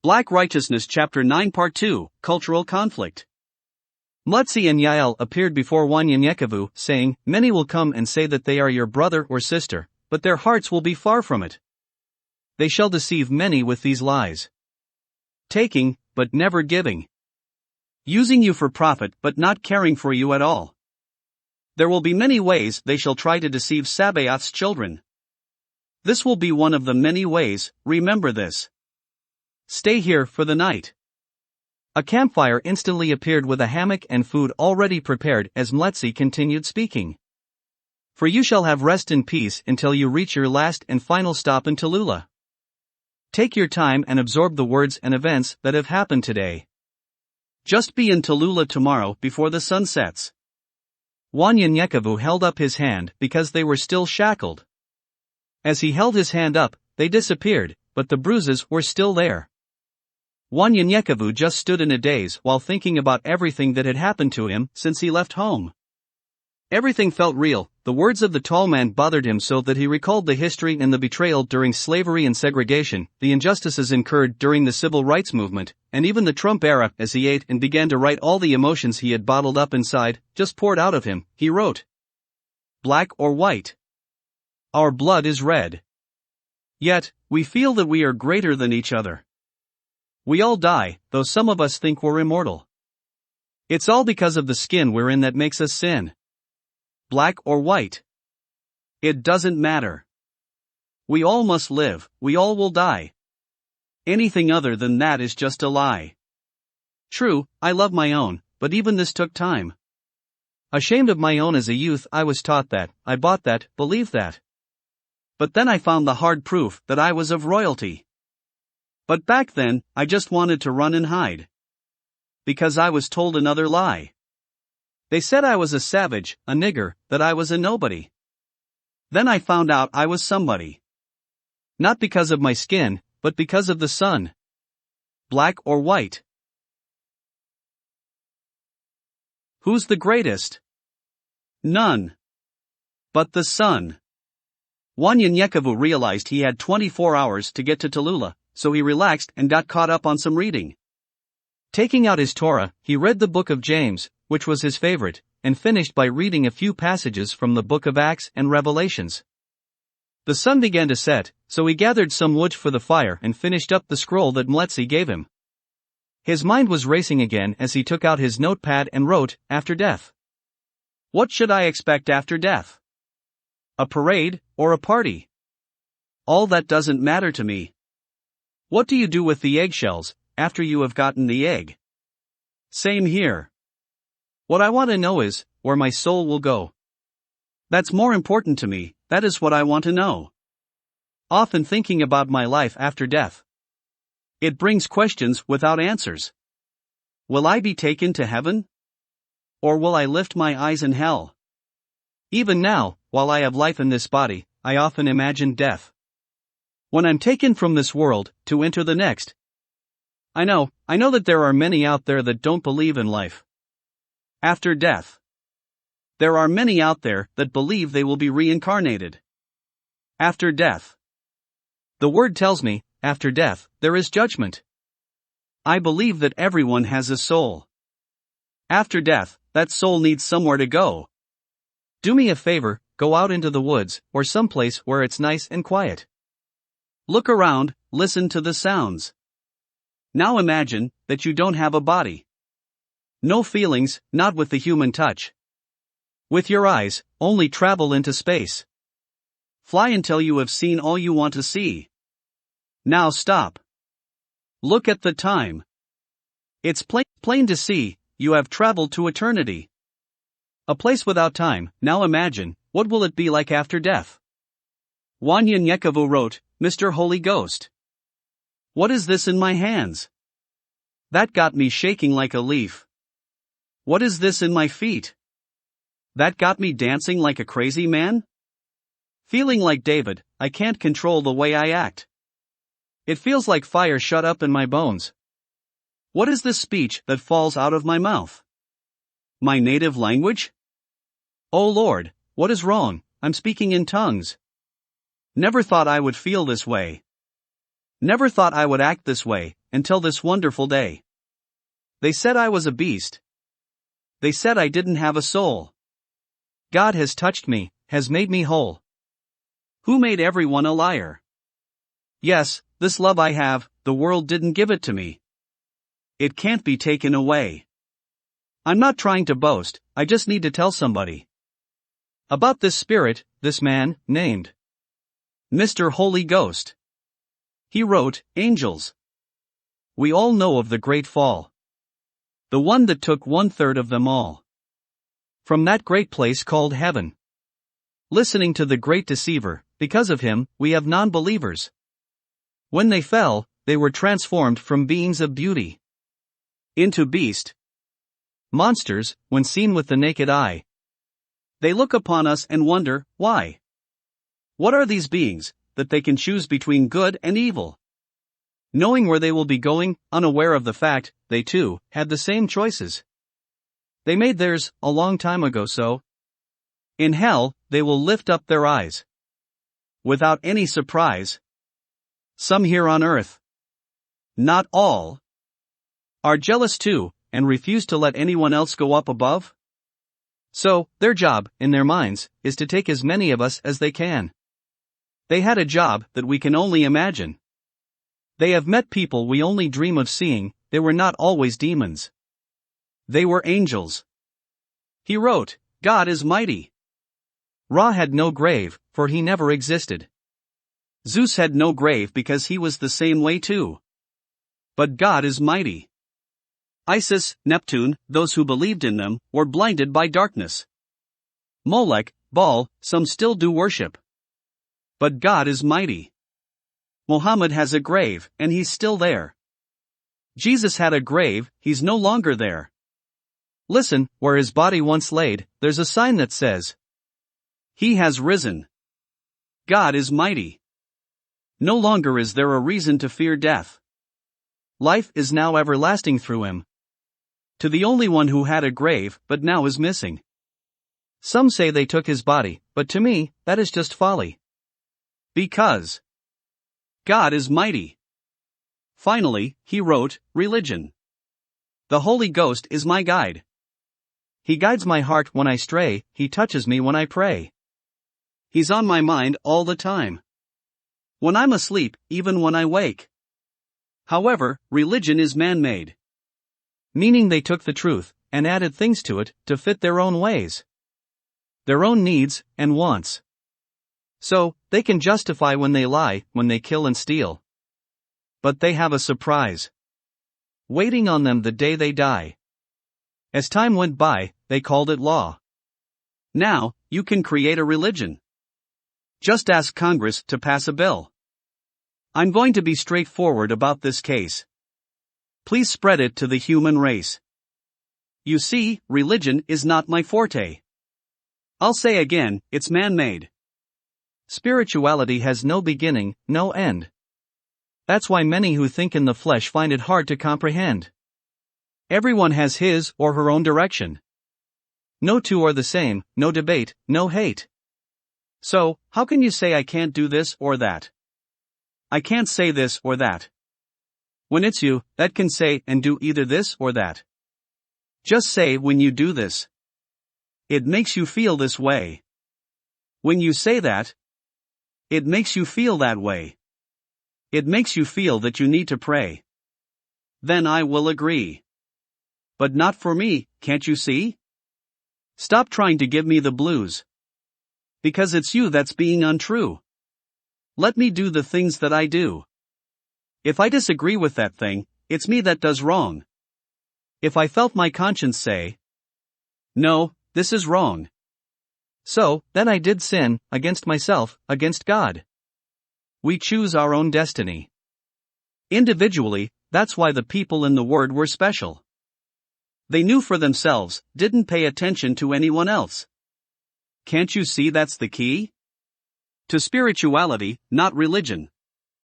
Black Righteousness Chapter 9 Part 2, Cultural Conflict. Mletsi and Yael appeared before Wanyenyekevu, saying, "Many will come and say that they are your brother or sister, but their hearts will be far from it. They shall deceive many with these lies. Taking, but never giving. Using you for profit but not caring for you at all. There will be many ways they shall try to deceive Sabaoth's children. This will be one of the many ways, remember this. Stay here for the night." A campfire instantly appeared with a hammock and food already prepared as Mletsi continued speaking. "For you shall have rest in peace until you reach your last and final stop in Tallulah. Take your time and absorb the words and events that have happened today. Just be in Tallulah tomorrow before the sun sets." Wanyenyekevu held up his hand because they were still shackled. As he held his hand up, they disappeared, but the bruises were still there. Wanyenyekevu just stood in a daze while thinking about everything that had happened to him since he left home. Everything felt real. The words of the tall man bothered him so that he recalled the history and the betrayal during slavery and segregation, the injustices incurred during the civil rights movement, and even the Trump era. As he ate and began to write all the emotions he had bottled up inside, just poured out of him, he wrote, "Black or white? Our blood is red. Yet, we feel that we are greater than each other. We all die, though some of us think we're immortal. It's all because of the skin we're in that makes us sin. Black or white? It doesn't matter. We all must live, we all will die. Anything other than that is just a lie. True, I love my own, but even this took time. Ashamed of my own as a youth, I was taught that, I bought that, believed that. But then I found the hard proof that I was of royalty. But back then, I just wanted to run and hide. Because I was told another lie. They said I was a savage, a nigger, that I was a nobody. Then I found out I was somebody. Not because of my skin, but because of the sun. Black or white? Who's the greatest? None. But the sun." Wanyenyekevu realized he had 24 hours to get to Tallulah, so he relaxed and got caught up on some reading. Taking out his Torah, he read the book of James, which was his favorite, and finished by reading a few passages from the book of Acts and Revelations. The sun began to set, so he gathered some wood for the fire and finished up the scroll that Mletsi gave him. His mind was racing again as he took out his notepad and wrote, "After death. What should I expect after death? A parade, or a party? All that doesn't matter to me. What do you do with the eggshells, after you have gotten the egg? Same here. What I want to know is, where my soul will go. That's more important to me, that is what I want to know. Often thinking about my life after death. It brings questions without answers. Will I be taken to heaven? Or will I lift my eyes in hell? Even now, while I have life in this body, I often imagine death. When I'm taken from this world, to enter the next. I know that there are many out there that don't believe in life after death. There are many out there that believe they will be reincarnated after death. The word tells me, after death, there is judgment. I believe that everyone has a soul. After death, that soul needs somewhere to go. Do me a favor, go out into the woods, or someplace where it's nice and quiet. Look around, listen to the sounds. Now imagine that you don't have a body. No feelings, not with the human touch. With your eyes, only travel into space. Fly until you have seen all you want to see. Now stop. Look at the time. It's plain to see, you have traveled to eternity. A place without time. Now imagine, what will it be like after death? Wanyenyekevu wrote, "Mr. Holy Ghost. What is this in my hands? That got me shaking like a leaf. What is this in my feet? That got me dancing like a crazy man? Feeling like David, I can't control the way I act. It feels like fire shut up in my bones. What is this speech that falls out of my mouth? My native language? Oh Lord, what is wrong? I'm speaking in tongues. Never thought I would feel this way. Never thought I would act this way, until this wonderful day. They said I was a beast. They said I didn't have a soul. God has touched me, has made me whole. Who made everyone a liar? Yes, this love I have, the world didn't give it to me. It can't be taken away. I'm not trying to boast, I just need to tell somebody about this spirit, this man, named Mr. Holy Ghost. He wrote, Angels. We all know of the great fall. The one that took 1/3 of them all. From that great place called heaven. Listening to the great deceiver, because of him, we have non-believers. When they fell, they were transformed from beings of beauty into beast monsters, when seen with the naked eye. They look upon us and wonder, why? What are these beings, that they can choose between good and evil? Knowing where they will be going, unaware of the fact, they too had the same choices. They made theirs a long time ago, so in hell, they will lift up their eyes without any surprise. Some here on earth, not all, are jealous too, and refuse to let anyone else go up above. So, their job, in their minds, is to take as many of us as they can. They had a job that we can only imagine. They have met people we only dream of seeing. They were not always demons. They were angels. He wrote, God is mighty. Ra had no grave, for he never existed. Zeus had no grave because he was the same way too. But God is mighty. Isis, Neptune, those who believed in them, were blinded by darkness. Molech, Baal, some still do worship. But God is mighty. Muhammad has a grave, and he's still there. Jesus had a grave, he's no longer there. Listen, where his body once laid, there's a sign that says, He has risen. God is mighty. No longer is there a reason to fear death. Life is now everlasting through him. To the only one who had a grave, but now is missing. Some say they took his body, but to me, that is just folly. Because God is mighty. Finally, he wrote, Religion. The Holy Ghost is my guide. He guides my heart when I stray, he touches me when I pray. He's on my mind all the time. When I'm asleep, even when I wake. However, religion is man-made. Meaning they took the truth, and added things to it, to fit their own ways. Their own needs, and wants. So, they can justify when they lie, when they kill and steal. But they have a surprise waiting on them the day they die. As time went by, they called it law. Now, you can create a religion. Just ask Congress to pass a bill. I'm going to be straightforward about this case. Please spread it to the human race. You see, religion is not my forte. I'll say again, it's man-made. Spirituality has no beginning, no end. That's why many who think in the flesh find it hard to comprehend. Everyone has his or her own direction. No two are the same, no debate, no hate. So, how can you say I can't do this or that? I can't say this or that. When it's you that can say and do either this or that. Just say when you do this. It makes you feel this way. When you say that, it makes you feel that way. It makes you feel that you need to pray. Then I will agree. But not for me, can't you see? Stop trying to give me the blues. Because it's you that's being untrue. Let me do the things that I do. If I disagree with that thing, it's me that does wrong. If I felt my conscience say, no, this is wrong. So, then I did sin, against myself, against God. We choose our own destiny. Individually, that's why the people in the Word were special. They knew for themselves, didn't pay attention to anyone else. Can't you see that's the key? To spirituality, not religion.